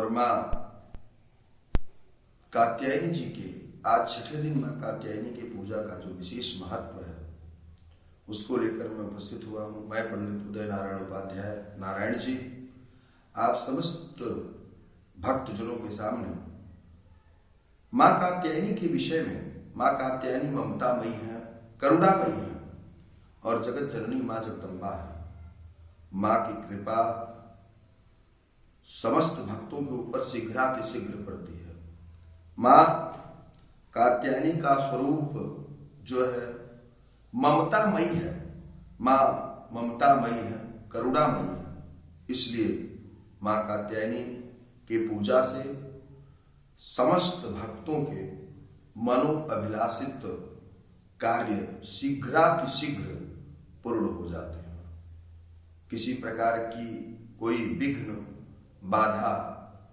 और माँ कात्यायनी जी के आज छठे दिन माँ कात्यायनी की पूजा का जो विशेष महत्व है उसको लेकर मैं उपस्थित हुआ हूँ। मैं पंडित उदय नारायण उपाध्याय नारायण जी आप समस्त भक्तजनों के सामने माँ कात्यायनी के विषय में, माँ कात्यायनी ममतामयी है, करुणामयी है और जगत जननी माँ जगदम्बा है। माँ की कृपा समस्त भक्तों के ऊपर शीघ्रातिशीघ्र पड़ती है। माँ कात्यायनी का स्वरूप जो है ममतामयी है। माँ ममतामयी है, करुणामयी है। इसलिए माँ कात्यायनी के पूजा से समस्त भक्तों के मनोअभिलाषित कार्य शीघ्रातिशीघ्र पूर्ण हो जाते हैं। किसी प्रकार की कोई विघ्न बाधा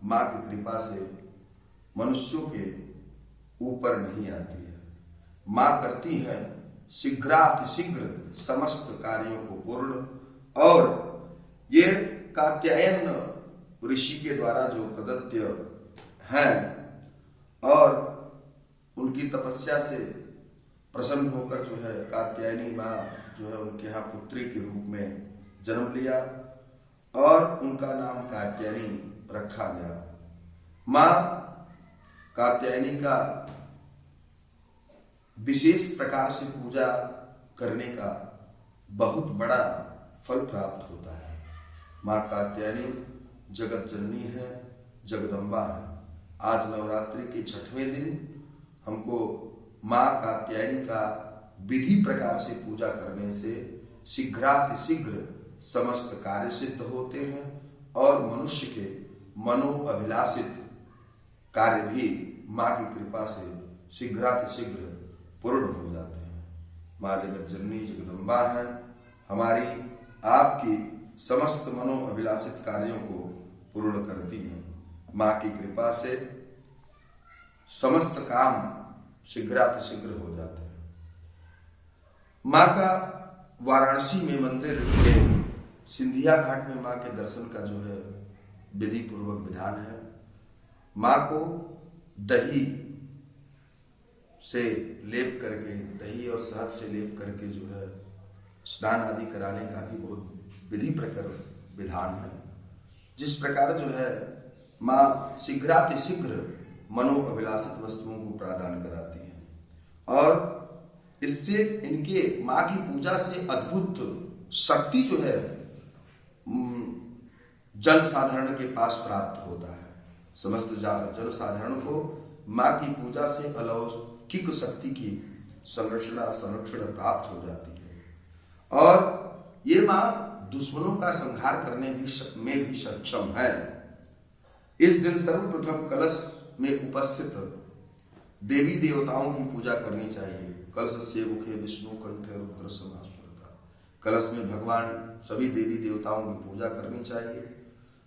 माँ की कृपा से मनुष्यों के ऊपर नहीं आती है। माँ करती है शीघ्रातिशीघ्र समस्त कार्यों को पूर्ण। और ये कात्यायन ऋषि के द्वारा जो प्रदत्त हैं और उनकी तपस्या से प्रसन्न होकर जो है कात्यायनी माँ जो है उनके यहाँ पुत्री के रूप में जन्म लिया और उनका नाम कात्यायनी रखा गया। माँ कात्यायनी का विशेष प्रकार से पूजा करने का बहुत बड़ा फल प्राप्त होता है। माँ कात्यायनी जगत जननी है, जगदम्बा है। आज नवरात्रि के छठवें दिन हमको माँ कात्यायनी का विधि प्रकार से पूजा करने से शीघ्रातिशीघ्र समस्त कार्य सिद्ध होते हैं और मनुष्य के मनोअभिलाषित कार्य भी माँ की कृपा से शीघ्रातिशीघ्र पूर्ण हो जाते हैं। माँ जगत जननी जगदम्बा है। हमारी आपकी समस्त मनोअभिलाषित कार्यों को पूर्ण करती हैं। माँ की कृपा से समस्त काम शीघ्रातिशीघ्र हो जाते हैं। माँ का वाराणसी में मंदिर के सिंधिया घाट में माँ के दर्शन का जो है विधि पूर्वक विधान है। माँ को दही से लेप करके, दही और शहद से लेप करके जो है स्नान आदि कराने का भी बहुत विधि प्रकार विधान है। जिस प्रकार जो है माँ शीघ्रातिशीघ्र मनोअभिलाषित वस्तुओं को प्रदान कराती है और इससे इनके माँ की पूजा से अद्भुत शक्ति जो है जन साधारण के पास प्राप्त होता है। समस्त जन साधारण को माँ की पूजा से अलौकिक शक्ति की संरक्षण प्राप्त हो जाती है और ये माँ दुश्मनों का संहार करने में भी सक्षम है। इस दिन सर्वप्रथम कलश में उपस्थित देवी देवताओं की पूजा करनी चाहिए। कलश से मुखे विष्णु कंठे रुद्र समास्मृता। कलश में भगवान सभी देवी देवताओं की पूजा करनी चाहिए।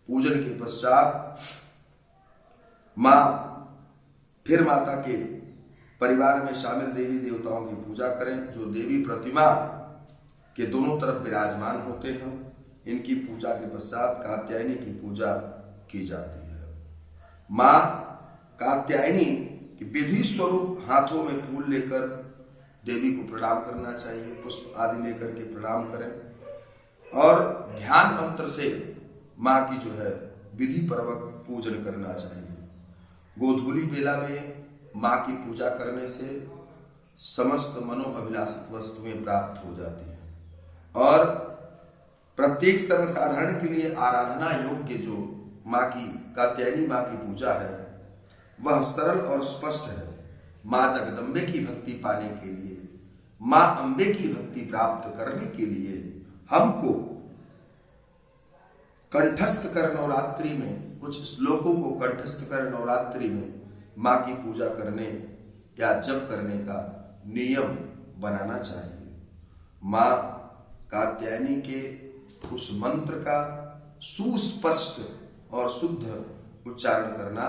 पूजन के पश्चात माँ फिर माता के परिवार में शामिल देवी देवताओं की पूजा करें जो देवी प्रतिमा के दोनों तरफ विराजमान होते हैं। इनकी पूजा के पश्चात कात्यायनी की पूजा की जाती है। माँ कात्यायनी की विधि स्वरूप हाथों में फूल लेकर देवी को प्रणाम करना चाहिए। पुष्प आदि लेकर के प्रणाम करें और ध्यान मंत्र से माँ की जो है विधि पूर्वक पूजन करना चाहिए। गोधूली बेला में माँ की पूजा करने से समस्त मनोअभिलाषित वस्तुएं प्राप्त हो जाती हैं और प्रत्येक सर्वसाधारण के लिए आराधना योग्य जो माँ की कात्यायनी माँ की पूजा है वह सरल और स्पष्ट है। माँ जगदम्बे की भक्ति पाने के लिए, माँ अम्बे की भक्ति प्राप्त करने के लिए हमको कंठस्थ कर नवरात्रि में कुछ श्लोकों को कंठस्थ कर नवरात्रि में माँ की पूजा करने या जप करने का नियम बनाना चाहिए। माँ कात्यायनी के उस मंत्र का सुस्पष्ट और शुद्ध उच्चारण करना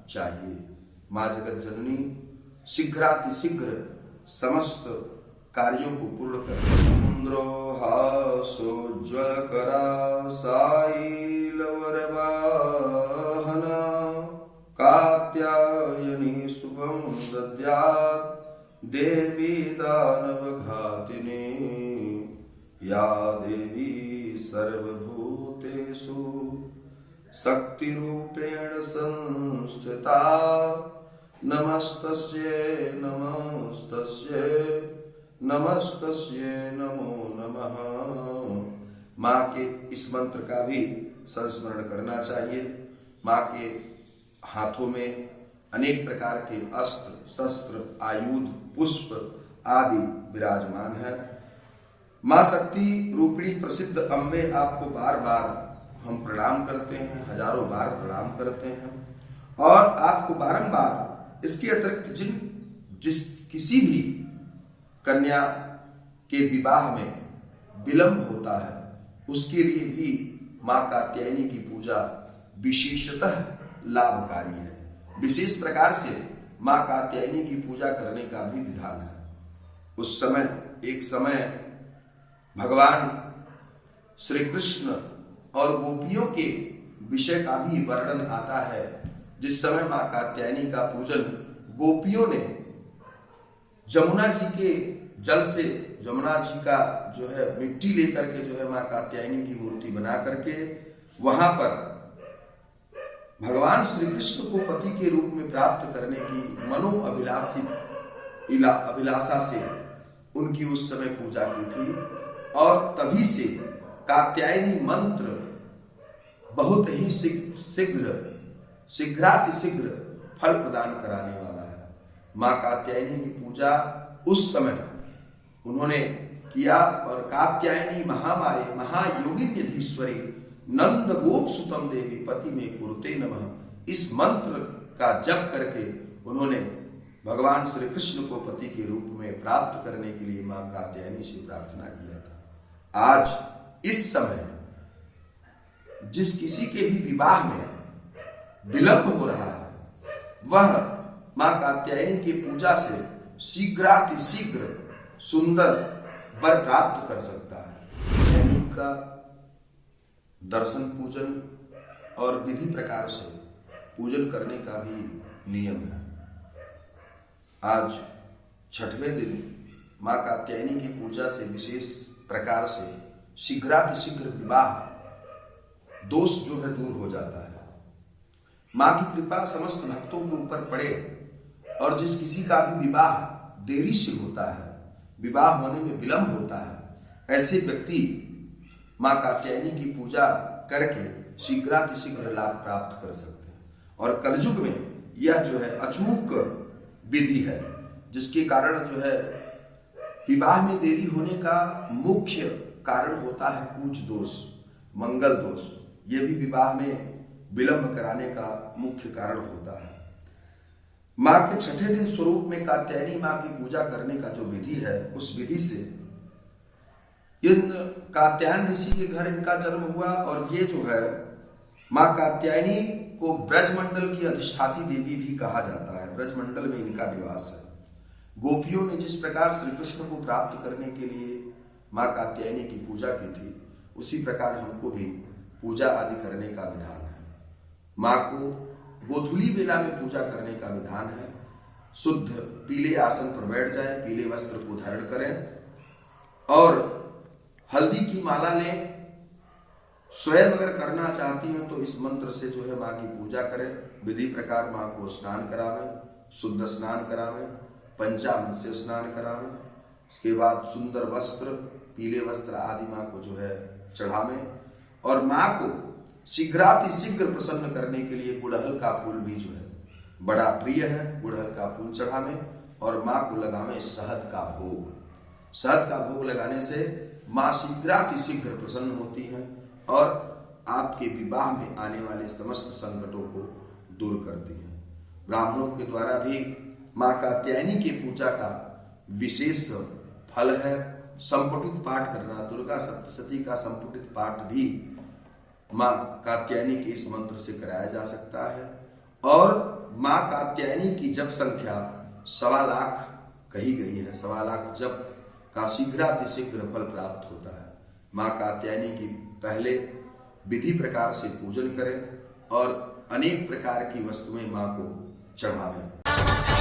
चाहिए। माँ जगत जननी शीघ्रातिशीघ्र समस्त कार्यों को पूर्ण करती है। इंद्रोहासोज्ज्वल करा साई लवर वाहना शुभं दद्यात् देवी दानवघातिनी या देवी सर्वभूतेषु शक्तिरूपेण संस्थिता नमस्तस्यै नमस्तस्यै नमस्तस्यै नमो नमः। माँ के इस मंत्र का भी संस्मरण करना चाहिए। माँ के हाथों में अनेक प्रकार के अस्त्र शस्त्र आयुध पुष्प आदि विराजमान है। माँ शक्ति रूपिणी प्रसिद्ध अम्बे आपको बार बार हम प्रणाम करते हैं, हजारों बार प्रणाम करते हैं और आपको बारंबार इसके अतिरिक्त जिस किसी भी कन्या के विवाह में विलंब होता है उसके लिए भी माँ कात्यायनी की पूजा विशेषतः लाभकारी है। विशेष प्रकार से माँ कात्यायनी की पूजा करने का भी विधान है। उस समय एक समय भगवान श्री कृष्ण और गोपियों के विषय का भी वर्णन आता है। जिस समय माँ कात्यायनी का पूजन गोपियों ने जमुना जी के जल से जमुना जी का जो है मिट्टी लेकर के जो है माँ कात्यायनी की मूर्ति बना करके वहां पर भगवान श्री कृष्ण को पति के रूप में प्राप्त करने की अभिलाषा से उनकी उस समय पूजा की थी और तभी से कात्यायनी मंत्र बहुत ही शीघ्रातिशीघ्र फल प्रदान कराने वाला है। माँ कात्यायनी की पूजा उस समय उन्होंने किया और कात्यायनी महामाये महायोगिन्यधीश्वरी नंद गोप सुतम देवी पति में कुरुते नमः इस मंत्र का जप करके उन्होंने भगवान श्री कृष्ण को पति के रूप में प्राप्त करने के लिए माँ कात्यायनी से प्रार्थना किया था। आज इस समय जिस किसी के भी विवाह में विलंब हो रहा है वह माँ कात्यायनी की पूजा से शीघ्रातिशीघ्र सुंदर वर प्राप्त कर सकता है। कात्यायनी का दर्शन पूजन और विधि प्रकार से पूजन करने का भी नियम है। आज छठवें दिन माँ कात्यायनी की पूजा से विशेष प्रकार से शीघ्रातिशीघ्र विवाह दोष जो है दूर हो जाता है। माँ की कृपा समस्त भक्तों के ऊपर पड़े और जिस किसी का भी विवाह देरी से होता है विवाह होने में विलंब होता है ऐसे व्यक्ति माँ कात्यायनी की पूजा करके शीघ्रातिशीघ्र लाभ प्राप्त कर सकते हैं। और कलयुग में यह जो है अचूक विधि है जिसके कारण जो है विवाह में देरी होने का मुख्य कारण होता है कुछ दोष मंगल दोष। यह भी विवाह में विलंब कराने का मुख्य कारण होता है। माँ के छठे दिन स्वरूप में कात्यायनी माँ की पूजा करने का जो विधि है उस विधि से इन कात्यायन ऋषि के घर इनका जन्म हुआ और ये जो है माँ कात्यायनी को ब्रजमंडल की अधिष्ठाती देवी भी कहा जाता है। ब्रजमंडल में इनका निवास है। गोपियों ने जिस प्रकार श्री कृष्ण को प्राप्त करने के लिए माँ कात्यायनी की पूजा की थी उसी प्रकार हमको भी पूजा आदि करने का विधान है। माँ को गोधूली बेला में पूजा करने का विधान है। शुद्ध पीले आसन पर बैठ जाए, पीले वस्त्र को धारण करें और हल्दी की माला लें। स्वयं अगर करना चाहती हैं तो इस मंत्र से जो है माँ की पूजा करें। विधि प्रकार माँ को स्नान करावें, शुद्ध स्नान करावें, पंचामृत से स्नान करावें। उसके बाद सुंदर वस्त्र पीले वस्त्र आदि माँ को जो है चढ़ावें और माँ को शीघ्रातिशीघ्र प्रसन्न करने के लिए गुड़हल का फूल भी जो है बड़ा प्रिय है। गुड़हल का फूल चढ़ावें और माँ को लगावें शहद का भोग। शहद का भोग लगाने से माँ शीघ्रातिशीघ्र प्रसन्न होती हैं और आपके विवाह में आने वाले समस्त संकटों को दूर करती हैं। ब्राह्मणों के द्वारा भी माँ कात्यायनी की पूजा का विशेष फल है। संपुटित पाठ करना, दुर्गा सप्तशती का संपुटित पाठ भी माँ कात्यायनी के इस मंत्र से कराया जा सकता है। और माँ कात्यायनी की जप संख्या 1.25 लाख कही गई है। 1.25 लाख जप का शीघ्रातिशीघ्र फल प्राप्त होता है। माँ कात्यायनी की पहले विधि प्रकार से पूजन करें और अनेक प्रकार की वस्तुएं माँ को चढ़ावें।